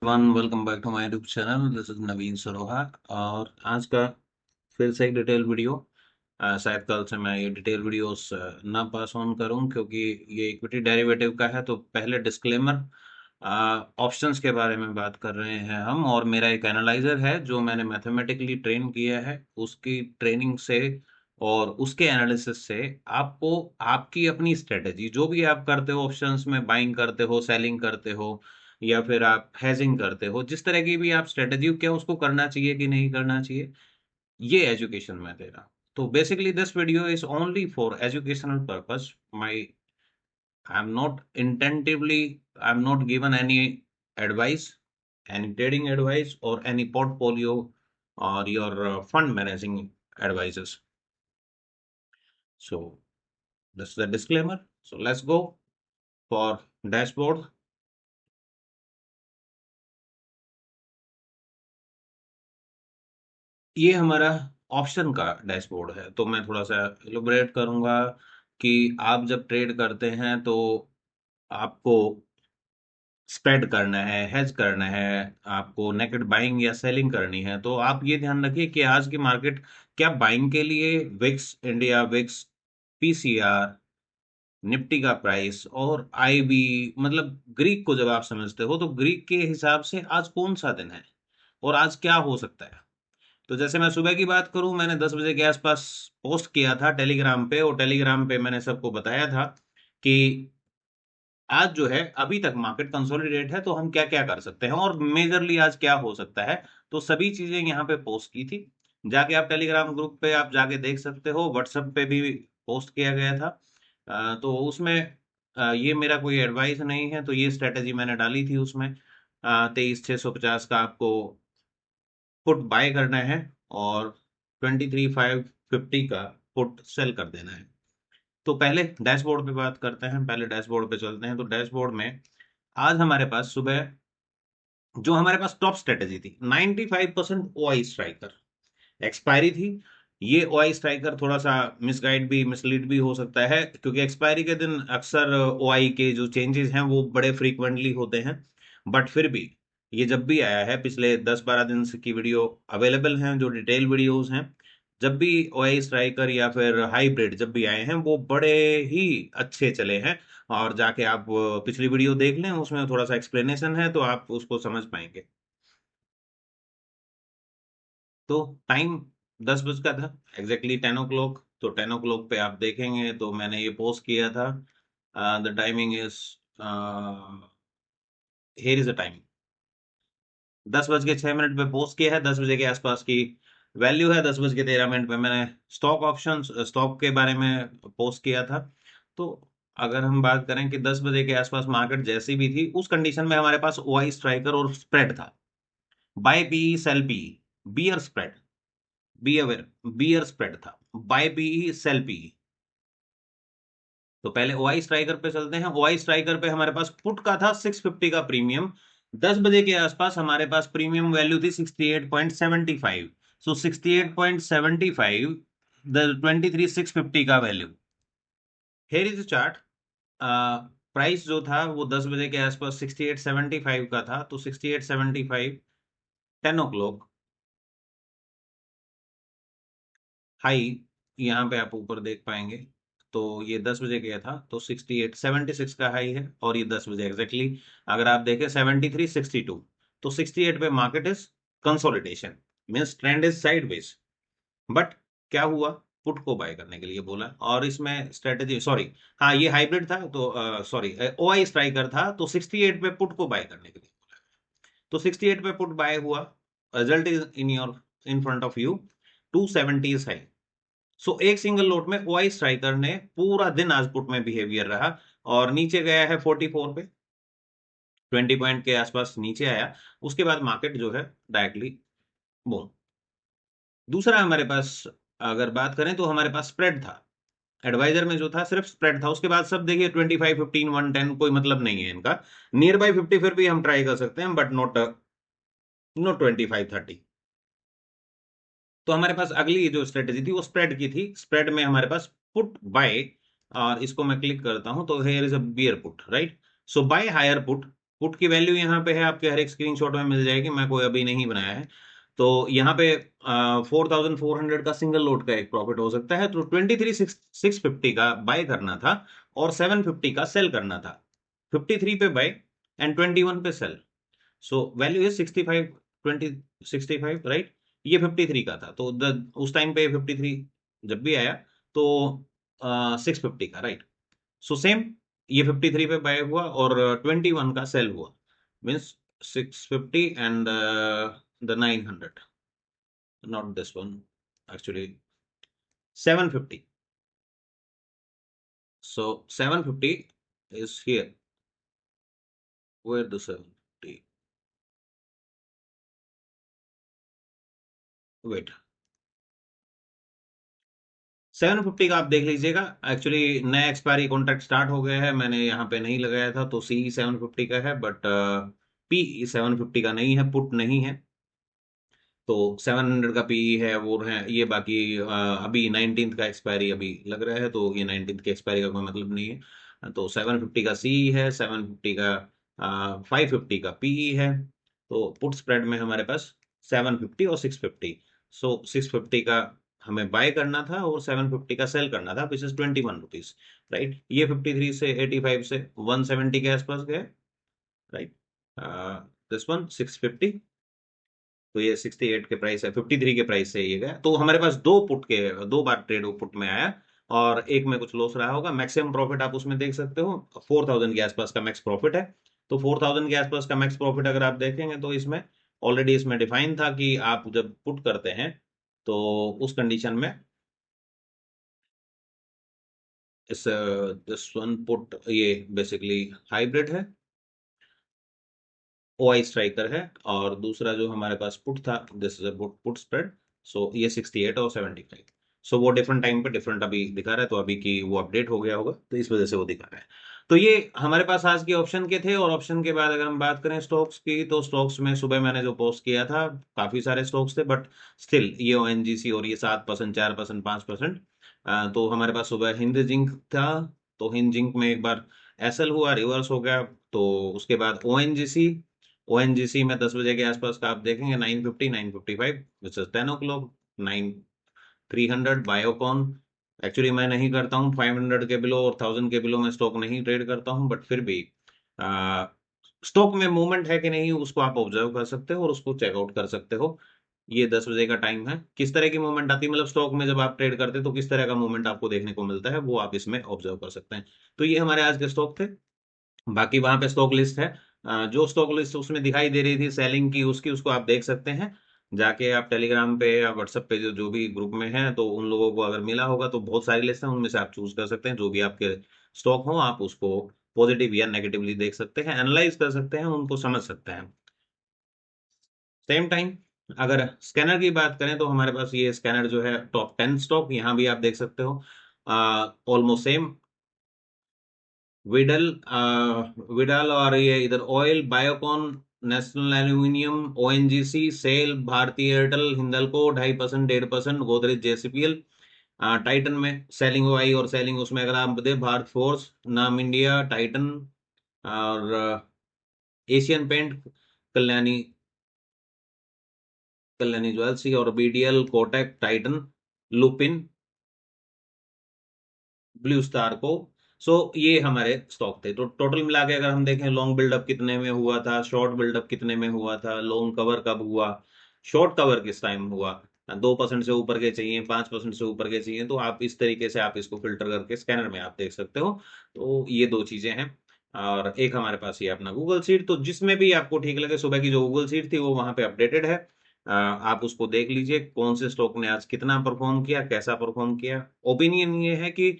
One welcome back to my YouTube channel. This is Naveen Saroha. और आज का फिर से एक डिटेल वीडियो। शायद कल से मैं ये डिटेल वीडियोस ना पास ऑन करूं क्योंकि ये इक्विटी डेरिवेटिव का है। तो पहले डिस्क्लेमर, ऑप्शंस के बारे में बात कर रहे हैं हम, और मेरा एक एनालाइजर है जो मैंने मैथमेटिकली ट्रेन किया है। उसकी ट्रेनिंग से और उसके एनालिसिस से आपको आपकी अपनी स्ट्रेटेजी, जो भी आप करते हो, ऑप्शंस में बाइंग करते हो, सेलिंग करते हो, या फिर आप हेजिंग करते हो, जिस तरह की भी आप स्ट्रेटेजी, क्या उसको करना चाहिए कि नहीं करना चाहिए, ये एजुकेशन मैं दे रहा हूँ। तो basically this video is only for educational purpose. My I am not intentionally, I am not given any advice, any trading advice और एनी पोर्टफोलियो और your fund managing advices. So this is the disclaimer. So let's go for dashboard. ये हमारा option का dashboard है। तो मैं थोड़ा सा एलोबरेट करूंगा कि आप जब ट्रेड करते हैं तो आपको स्प्रेड करना है, हेज करना है, आपको नेकेड बाइंग या सेलिंग करनी है, तो आप ये ध्यान रखिए कि आज की मार्केट क्या बाइंग के लिए VIX India, VIX, PCR, Nifty का प्राइस और आईबी, मतलब ग्रीक को जब आप समझते हो तो ग्रीक के हिसाब से आज कौन सा दिन है और आज क्या हो सकता है। तो जैसे मैं सुबह की बात करूं, मैंने 10 बजे के आसपास पोस्ट किया था टेलीग्राम पे, और टेलीग्राम पे मैंने सबको बताया था कि आज जो है अभी तक मार्केट कंसोलिडेट है, तो हम क्या क्या कर सकते हैं और मेजरली आज क्या हो सकता है। तो सभी चीजें यहाँ पे पोस्ट की थी। जाके आप टेलीग्राम ग्रुप पे आप जाके देख सकते हो, व्हाट्सएप पे भी पोस्ट किया गया था। तो उसमें ये मेरा कोई एडवाइस नहीं है, तो ये स्ट्रेटेजी मैंने डाली थी उसमें। 23,650 का आपको पुट बाय करना है और 23,550 का पुट सेल कर देना है। तो पहले डैशबोर्ड पे बात करते हैं, पहले डैशबोर्ड पे चलते हैं। तो डैशबोर्ड में आज हमारे पास सुबह जो हमारे पास टॉप स्ट्रेटेजी थी, 95% ओआई स्ट्राइकर एक्सपायरी थी। ये ओआई स्ट्राइकर थोड़ा सा मिसगाइड भी, मिसलीड भी हो सकता है, क्योंकि एक्सपायरी के दिन अक्सर ओआई के जो चेंजेस हैं वो बड़े फ्रीक्वेंटली होते हैं। बट फिर भी ये जब भी आया है, पिछले 10-12 दिन से की वीडियो अवेलेबल हैं, जो डिटेल वीडियोस हैं, जब भी ओआई स्ट्राइकर या फिर हाइब्रिड जब भी आए हैं वो बड़े ही अच्छे चले हैं। और जाके आप पिछली वीडियो देख लें, उसमें थोड़ा सा एक्सप्लेनेशन है तो आप उसको समझ पाएंगे। तो टाइम 10 बज का था, एग्जैक्टली 10 o'clock। तो 10 o'clock पे आप देखेंगे तो मैंने ये पोस्ट किया था। The timing is, hair is a timing, 10 बज के 6 मिनट पे पोस्ट किया है। 10 बजे के आसपास की वैल्यू है। 10 बज के 13 मिनट पे मैंने स्टॉक ऑप्शन, स्टॉक के बारे में पोस्ट किया था। तो अगर हम बात करें कि 10 बजे के आसपास मार्केट जैसी भी थी, उस कंडीशन में हमारे पास ओआई स्ट्राइकर और स्प्रेड था, buy PE sell PE, bear spread, be aware, bear spread था, बाय पीई सेल पीई। तो पहले ओआई स्ट्राइकर पे चलते हैं। ओआई स्ट्राइकर पे हमारे पास पुट का था 650 का प्रीमियम। 10 बजे के आसपास हमारे पास प्रीमियम वैल्यू थी 68.75। सो 68.75, द 23,650 का value. Here is chart. Price जो था वो 10 बजे के आसपास 68.75 का था। तो 68.75, 10 o'clock हाई, यहाँ पे आप ऊपर देख पाएंगे। तो ये 10 बजे गया था तो 68.76 का हाई है, और ये 10 बजे एग्जैक्टली अगर आप देखें 73.62। तो 68 पे market is consolidation, means trend is sideways. But क्या हुआ, पुट को बाय करने के लिए बोला, और इसमें स्ट्रेटेजी, सॉरी, हाँ ये हाइब्रिड था, तो सॉरी ओआई स्ट्राइकर था, तो 68 पे पुट को बाय करने के लिए बोला। तो 68 पे पुट बाय हुआ। Result is in your, in front of you, 270 is high. So एक सिंगल लोट में ओआई स्ट्राइकर ने पूरा दिन आज पुट में बिहेवियर रहा, और नीचे गया है 44 पे, 20 पॉइंट के आसपास नीचे आया। उसके बाद मार्केट जो है डायरेक्टली बूम। दूसरा हमारे पास अगर बात करें तो हमारे पास स्प्रेड था। एडवाइजर में जो था सिर्फ स्प्रेड था, उसके बाद सब देखिए 25, 15, 110, कोई मतलब नहीं है इनका। नियर बाई 50 फिर भी हम ट्राई कर सकते हैं, बट नॉट नॉट 25, 30। तो हमारे पास अगली जो स्ट्रेटेजी थी वो स्प्रेड की थी। स्प्रेड में हमारे पास पुट बाय, और इसको मैं क्लिक करता हूं तो here is a bear put, right. So buy higher put put की वैल्यू यहाँ पे है, आपके हर एक स्क्रीनशॉट में मिल जाएगी, मैं कोई अभी नहीं बनाया है। तो यहाँ पे 4400 का सिंगल लोड का एक प्रॉफिट हो सकता है, तो 23,650 का बाय करना था और 750 का सेल करना था। 53 पे बाय एंड 21 पे sell. So value is 65, 65 right. ये 53 का था, तो उस टाइम पे 53 जब भी आया तो 650 का, राइट। सो सेम, ये 53 पे बाय हुआ और 21 का सेल हुआ, means 650 and the 900, not this one, actually 750। So 750 is here, where the 750, wait, 750 का आप देख लीजिएगा। एक्चुअली नया एक्सपायरी कॉन्ट्रैक्ट स्टार्ट हो गया है, मैंने यहाँ पे नहीं लगाया था, तो सी 750 का है, बट पी 750 का नहीं है, पुट नहीं है। तो 700 का पीई है, वो है ये, बाकी अभी 19th का एक्सपायरी अभी लग रहा है, तो ये 19th के एक्सपायरी का कोई मतलब नहीं है। तो 750 का सी है, 750 का 550 का पीई है। तो पुट स्प्रेड में हमारे पास 750 और 650। सो 650 का हमें बाय करना था और 750 का सेल करना था, विच इज 21 रुपीज, राइट। ये 53 से 85 से 170 के आसपास गए, राइट। दिस वन 650, तो ये 68 के प्राइस है, 53 के प्राइस से ये गया। तो हमारे पास दो बार ट्रेड वो पुट में आया और एक में कुछ लॉस रहा होगा। मैक्सिमम प्रॉफिट आप उसमें देख सकते हो, 4000 के आसपास का मैक्स प्रॉफिट है। तो 4000 के आसपास का मैक्स प्रॉफिट अगर आप देखेंगे तो इसमें ऑलरेडी इसमें डिफाइन था कि आप जब पुट करते हैं तो उस कंडीशन में इस दिस वन पुट, ये बेसिकली हाइब्रिड है, ओआई स्ट्राइकर है, और दूसरा जो हमारे पास पुट था, this is a put spread. So ये 68 और 75। सो वो डिफरेंट टाइम पे डिफरेंट अभी दिखा रहा है, तो अभी की वो अपडेट हो गया होगा, तो इस वजह से वो दिखा रहा है। तो ये हमारे पास आज के ऑप्शन के थे। और ऑप्शन के बाद अगर हम बात करें स्टॉक्स की, तो स्टॉक्स में सुबह मैंने जो पोस्ट किया था, काफी सारे स्टॉक्स थे, बट स्टिल ये ओएनजीसी और ये 7%, 4%, 5%। तो हमारे पास सुबह हिंद जिंक था, तो हिंद जिंक में एक बार एसएल हुआ, रिवर्स हो गया। तो उसके बाद ओएनजीसी, ओएनजीसी में 10 बजे के आसपास का आप देखेंगे 950, 955, which is 10 o'clock, 9 300 Biocon. Actually मैं नहीं करता हूँ 500 के बिलो और 1000 के बिलो में स्टॉक नहीं ट्रेड करता हूँ, बट फिर भी स्टॉक में मूवमेंट है कि नहीं उसको आप ऑब्जर्व कर सकते हो और उसको चेकआउट कर सकते हो। ये 10 बजे का टाइम है, किस तरह की मूवमेंट आती है, मतलब स्टॉक में जब आप ट्रेड करते हैं तो किस तरह का मूवमेंट आपको देखने को मिलता है, वो आप इसमें ऑब्जर्व कर सकते हैं। तो ये हमारे आज के स्टॉक थे। बाकी वहां पे स्टॉक लिस्ट है, जो स्टॉक लिस्ट उसमें दिखाई दे रही थी सेलिंग की, उसकी उसको आप देख सकते हैं जाके। आप टेलीग्राम पे या व्हाट्सएप पे जो भी ग्रुप में है, तो उन लोगों को अगर मिला होगा तो बहुत सारी लिस्ट है, उनमें से आप चूज कर सकते हैं जो भी आपके स्टॉक हो, आप उसको पॉजिटिव या नेगेटिवली देख सकते हैं, एनालाइज कर सकते हैं, उनको समझ सकते हैं। सेम टाइम अगर स्कैनर की बात करें, तो हमारे पास ये स्कैनर जो है टॉप 10 स्टॉक, यहाँ भी आप देख सकते हो ऑलमोस्ट सेम। विडल विडाल, और ये इधर ऑयल, बायोकॉन, नेशनल एल्यूमिनियम, ओएनजीसी, सेल, भारतीय एयरटेल, हिंदल्को 2.5%, 1.5%, गोदरेज, जेसीपीएल। टाइटन में सेलिंग हुई, और सेलिंग उसमें अगर आप दे, भारत फोर्स, नाम इंडिया, टाइटन, और एशियन पेंट, कल्याणी, कल्याणी ज्वेल्सी, और बीडीएल, कोटक, टाइटन, लुपिन, ब्लू स्टार को। सो ये हमारे स्टॉक थे। तो टोटल मिला के अगर हम देखें, लॉन्ग बिल्डअप कितने में हुआ था, शॉर्ट बिल्डअप कितने में हुआ था, लॉन्ग कवर कब हुआ, शॉर्ट कवर किस टाइम हुआ, 2% से ऊपर के चाहिए, 5% से ऊपर के चाहिए, तो आप इस तरीके से आप इसको फिल्टर करके स्कैनर में आप देख सकते हो। तो ये दो चीजें हैं। और एक हमारे पास ये अपना गूगल शीट, तो जिसमें भी आपको ठीक लगे, सुबह की जो गूगल शीट थी वो वहां पे अपडेटेड है। आप उसको देख लीजिए, कौन से स्टॉक ने आज कितना परफॉर्म किया, कैसा परफॉर्म किया। ओपिनियन ये है कि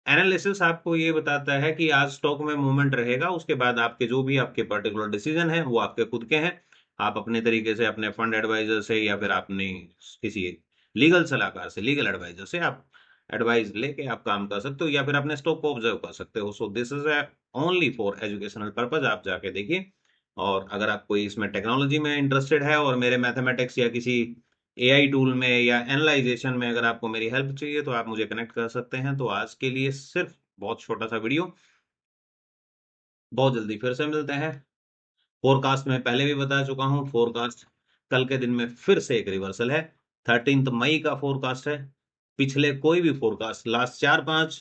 एनालिसिस आपको ये बताता है कि आज स्टॉक में मूवमेंट रहेगा, उसके बाद आपके जो भी आपके पर्टिकुलर डिसीजन है वो आपके खुद के हैं। आप अपने तरीके से अपने फंड एडवाइजर से या फिर आपने किसी लीगल सलाहकार से, लीगल एडवाइजर से आप एडवाइस लेके आप काम कर सकते हो, या फिर अपने स्टॉक को ऑब्जर्व कर सकते हो। So this is only for educational purpose, आप जाके देखिए। और अगर आप कोई इसमें टेक्नोलॉजी में इंटरेस्टेड है और मेरे मैथमेटिक्स या किसी एआई टूल में या एनालाइजेशन में अगर आपको मेरी हेल्प चाहिए, तो आप मुझे कनेक्ट कर सकते हैं। तो आज के लिए सिर्फ बहुत छोटा सा वीडियो, बहुत जल्दी फिर से मिलते हैं। फोरकास्ट में पहले भी बता चुका हूं, फोरकास्ट कल के दिन में फिर से एक रिवर्सल है। 13 मई का फोरकास्ट है। पिछले कोई भी फोरकास्ट लास्ट 4-5,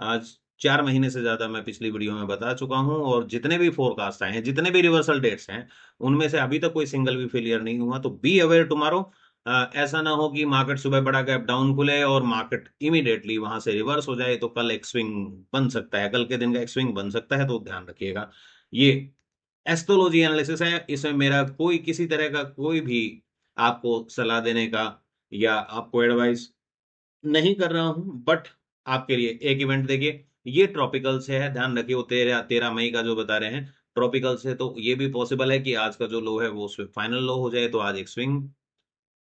आज 4 महीने से ज्यादा मैं पिछली वीडियो में बता चुका हूं, और जितने भी फोरकास्ट आए हैं, जितने भी रिवर्सल डेट्स हैं, उनमें से अभी तक कोई सिंगल भी फेलियर नहीं हुआ। तो बी अवेयर टुमारो। ऐसा ना हो कि मार्केट सुबह बड़ा गैप डाउन खुले और मार्केट इमीडिएटली वहां से रिवर्स हो जाए, तो कल एक स्विंग बन सकता है, कल के दिन का एक स्विंग बन सकता है, तो ध्यान रखिएगा। ये एस्ट्रोलॉजी एनालिसिस है, इसमें मेरा कोई किसी तरह का कोई भी आपको सलाह देने का या आपको एडवाइस नहीं कर रहा हूं, बट आपके लिए एक इवेंट देखिए, ये ट्रॉपिकल से है, ध्यान रखिए। वो 13 मई का जो बता रहे हैं ट्रॉपिकल से, तो ये भी पॉसिबल है कि आज का जो लो है वो फाइनल लो हो जाए, तो आज एक स्विंग,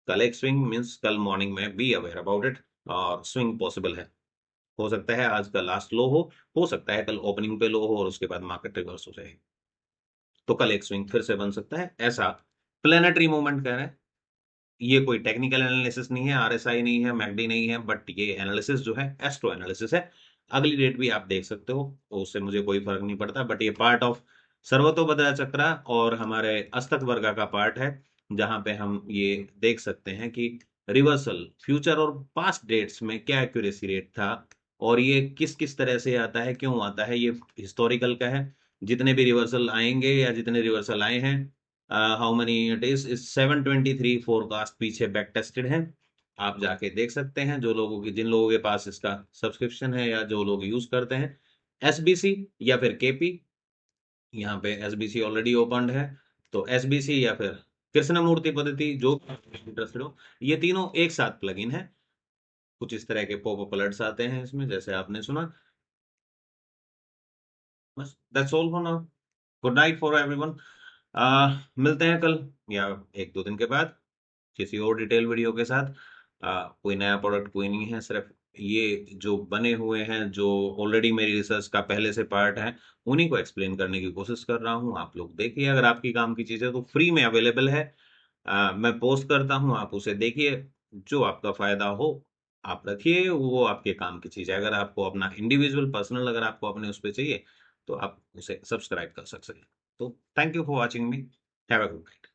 कल एक स्विंग, मीन्स कल मॉर्निंग में बी अवेयर अबाउट इट, और स्विंग पॉसिबल है। हो सकता है आज का लास्ट लो हो सकता है कल ओपनिंग पे लो हो और उसके बाद मार्केट रिवर्स हो जाए, तो कल एक स्विंग फिर से बन सकता है, ऐसा प्लेनेटरी मूवमेंट कह रहे हैं। ये कोई टेक्निकल एनालिसिस नहीं है, आरएसआई नहीं है, मैकडी नहीं है, बट ये एनालिसिस जो है एस्ट्रो एनालिसिस है। अगली डेट भी आप देख सकते हो, तो उससे मुझे कोई फर्क नहीं पड़ता, बट ये पार्ट ऑफ सर्वतोभद्रा चक्रा और हमारे अस्तक वर्गा का पार्ट है, जहां पे हम ये देख सकते हैं कि रिवर्सल फ्यूचर और पास्ट डेट्स में क्या एक्यूरेसी रेट था, और ये किस किस तरह से आता है, क्यों आता है, ये हिस्टोरिकल का है। जितने भी रिवर्सल आएंगे या जितने रिवर्सल आए हैं, how many it is 723 forecast पीछे बैक टेस्टेड है। आप जाके देख सकते हैं, जो लोगों की जिन लोगों के पास इसका सब्सक्रिप्शन है या जो लोग यूज करते हैं, एसबीसी या फिर केपी। यहाँ पे एसबीसी ऑलरेडी ओपन्ड है, तो एसबीसी या फिर कृष्णमूर्ति पद्धति, जो इंटरेस्टेड हो, ये तीनों एक साथ प्लगइन है। कुछ इस तरह के पॉपअप अलर्ट्स आते हैं इसमें, जैसे आपने सुना। बस that's all for now. Good night for everyone. मिलते हैं कल या एक दो दिन के बाद किसी और डिटेल वीडियो के साथ। कोई नया प्रोडक्ट कोई नहीं है, सिर्फ ये जो बने हुए हैं, जो ऑलरेडी मेरी रिसर्च का पहले से पार्ट है, उन्हीं को एक्सप्लेन करने की कोशिश कर रहा हूँ। आप लोग देखिए, अगर आपकी काम की चीज़ है तो फ्री में अवेलेबल है। मैं पोस्ट करता हूँ, आप उसे देखिए, जो आपका फायदा हो आप रखिए, वो आपके काम की चीज़ है। अगर आपको अपना इंडिविजुअल पर्सनल, अगर आपको अपने उस पर चाहिए, तो आप उसे सब्सक्राइब कर सकते हैं। तो thank you for watching me. Have a good night.